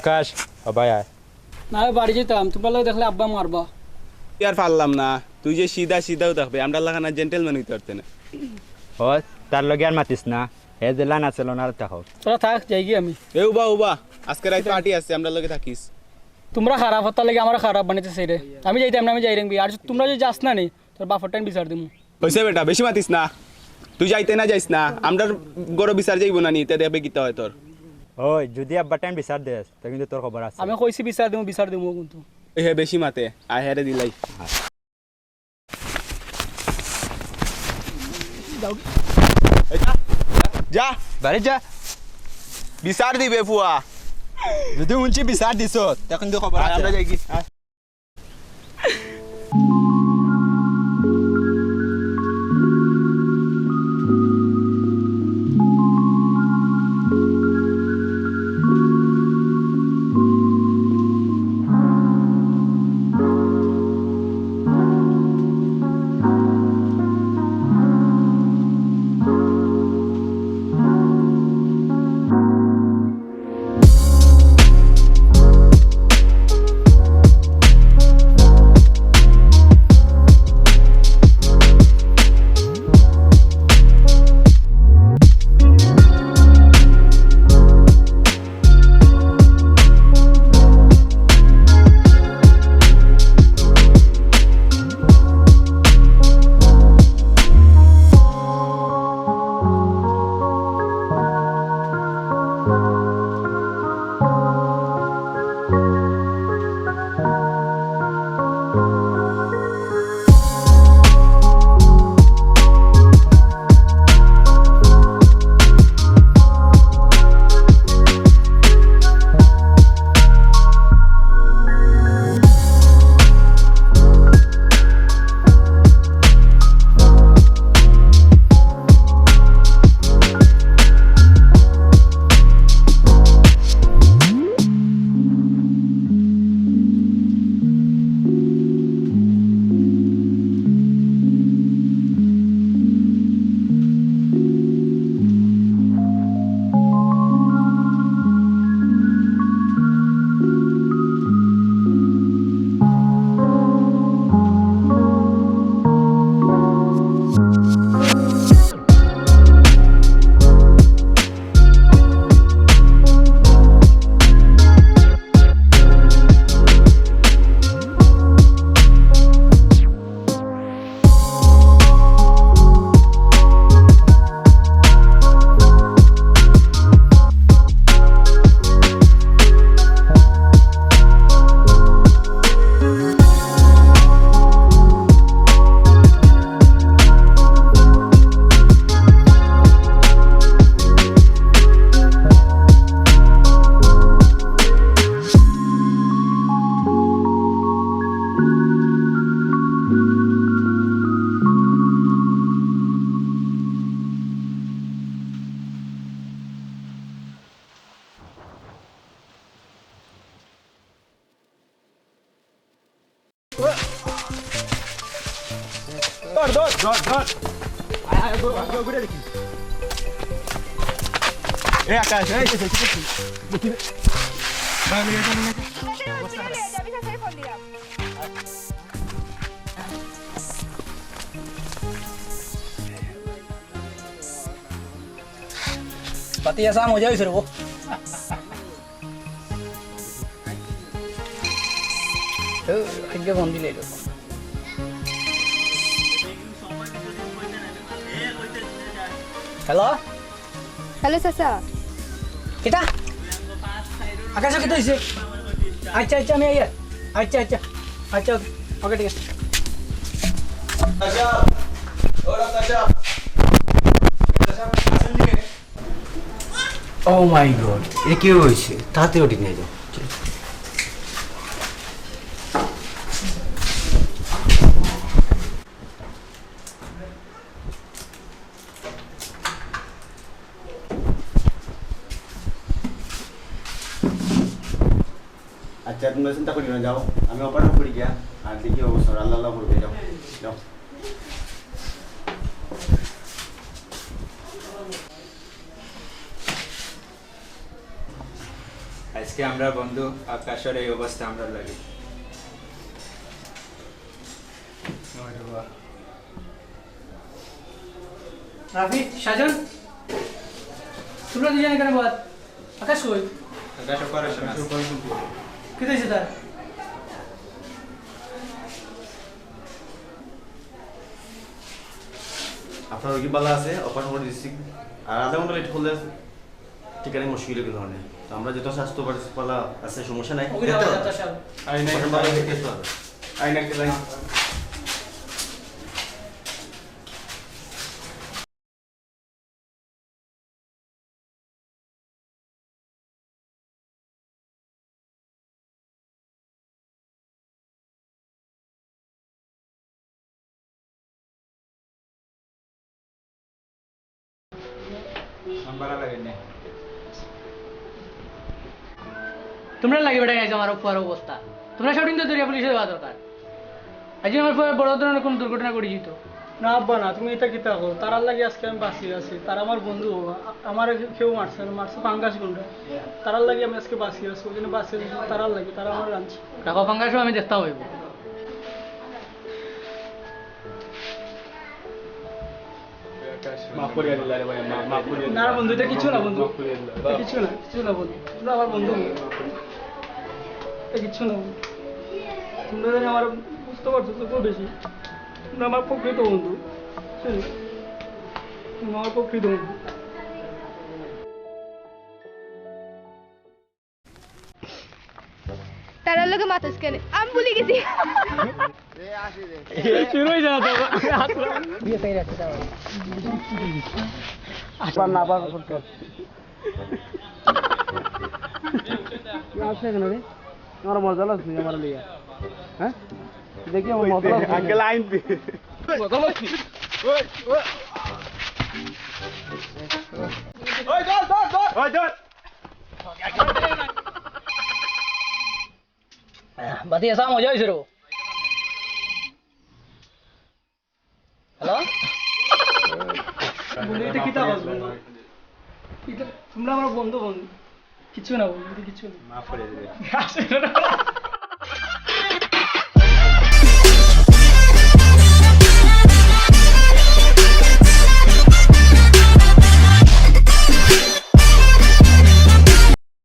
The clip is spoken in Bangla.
আকাশ ভাই আয় না বাড়ি যেতাম তোমার লোক দেখলে আব্বা মারবা আর পারলাম না তুই যে সিধা সিধাও থাকবে আমরা লাগানা জেন্টেলম্যান হইতে পারতে না ও তার লগে আর মাতিস না হে যে লাইন আছে লোনার তাহ তোরা থাক যাই গিয়ে আমি এ উবা উবা আজকে রাত পার্টি আছে আমরা লগে থাকিস তোমরা খারাপ হতার লাগে আমার খারাপ বানাইতেছে রে আমি যাইতাম না আমি যাই রেংবি আর তোমরা যদি যাস না নি তোর বাপর টাইম বিচার দিমু হইছে বেটা বেশি মাতিস না তুই যাইতে না যাইস না আমরা গরো বিচার যাইব না নি তে দেখবে গীতা হয় তোর ওই যদি আব্বা টাইম বিচার দেস তো কিন্তু তোর খবর আছে আমি কইছি বিচার দিমু কিন্তু এ হে বেশি মাতে আয় হেরে দিলাই এই যা যা বাড়ি যা বিচার দিবে ফুয়া যদি উঞ্চি বিচার দিছ তখন তো খবর আছে আমরা যাই কি এ আকাশ এই পাতি আসা মজা হইছে রে ও আগে বন্ধ দিলে হ্যালো হ্যালো চাচা কিটা আকাশ কিটা হইছে আচ্ছা আচ্ছা আমি আইয়া আচ্ছা আচ্ছা আচ্ছা ওকে ঠিক আছে আচ্ছা ওরা আচ্ছা ও মাই গড এ কি হয়েছে তাতে ওটি নিয়ে যাও আচ্ছা তোমরা চিন্তা করি না যাও আমি অপারেশন করি গিয়া আর দেখি অবস্থা আল্লাহ আল্লাহ করবে যাও যাও আজকে আজকে আমরা বন্ধু আকাশের এই অবস্থা আমরা লাগি রাফি সাজন তোমরা দুজনে কেন বাদ আকাশ কই আকাশ অপারেশন আছে কি হয়েছে তার আপনার রোগী বালা আছে অপারেশন করে দিচ্ছি আর আধা ঘন্টা লেট করলে ঠিকানায় মুশকিল এগুলো মানে তো আমরা যেটা স্বাস্থ্য পালা আছে সমস্যা নাই ওকে দাও ডাক্তার সাহেব আইনা অপারেশন বালা দেখতে আসতে হবে আইনা কে যাই নাম্বার লাগে না তোমরা লাগে বেটা গাইছে আমার পুরো অবস্থা তোমরা সব দিন তো দরিয়া পুলিশে যাওয়া দরকার আজ আমার পুরো বড় ধরনের কোনো দুর্ঘটনা ঘটে যেত না আব্বা না তুমি এটা কিতা করো তারার লাগে আজকে আমি বাঁচিয়ে আছি তারা আমার বন্ধু আমার কেউ মারছে না মারছে পাঙ্গাস গুন্ডা তারার লাগে আমি আজকে বাঁচিয়ে আছি ওই জন্য বাঁচিয়ে আছি তারার লাগে তারা আমার রাঁধছে রাখো ফাঙ্গাসও আমি দেখতাম হইব মাফ করে দিলা রে ভাই মাফ করে না বন্ধু এটা কিছু না বন্ধু এটা কিছু না বন্ধু তোমরা আমার বন্ধু এটা কিছু না বন্ধু তোমরা জানি আমার বুঝতে পারছো তো খুব বেশি তোমরা আমার প্রকৃত বন্ধু বুঝলি? তোমরা আমার প্রকৃত বন্ধু তারা লোকে মাথাস কেন আমি ভুলে গেছি শুরু হয়ে যাবে বিয়ে পেয়ে যাচ্ছে তাও আবার না আবার করতে আসলে কেন রে আমার মজা লাগছে আমার লিয়া হ্যাঁ দেখি আমার মজা লাগছে আঙ্কেল আইন দি মজা লাগছে ওই ধর ধর ধর ওই ধর বাতি আসা মজা হয়েছে রো হ্যালো বন্ধু এটা কিতা বল বন্ধু তোমরা আমার বন্ধু কিছু না বন্ধু কিছু না মাফ করে দিবে আসলে না